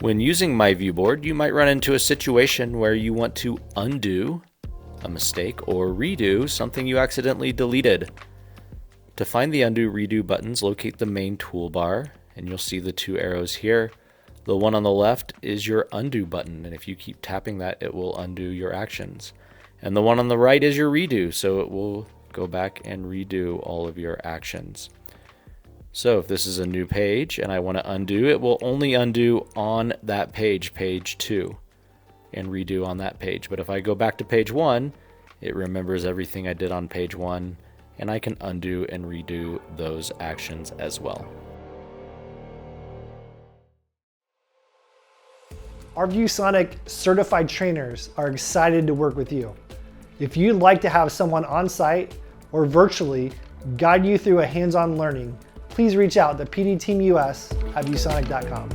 When using myViewBoard, you might run into a situation where you want to undo a mistake or redo something you accidentally deleted. To find the undo redo buttons, locate the main toolbar and you'll see the two arrows here. The one on the left is your undo button, and if you keep tapping that, it will undo your actions. And the one on the right is your redo, so it will go back and redo all of your actions. So if this is a new page and I want to undo, it will only undo on that page, page 2, and redo on that page. But if I go back to page 1, it remembers everything I did on page 1, and I can undo and redo those actions as well. Our ViewSonic certified trainers are excited to work with you. If you'd like to have someone on site or virtually guide you through a hands-on learning, please reach out to pdteamus@viewsonic.com.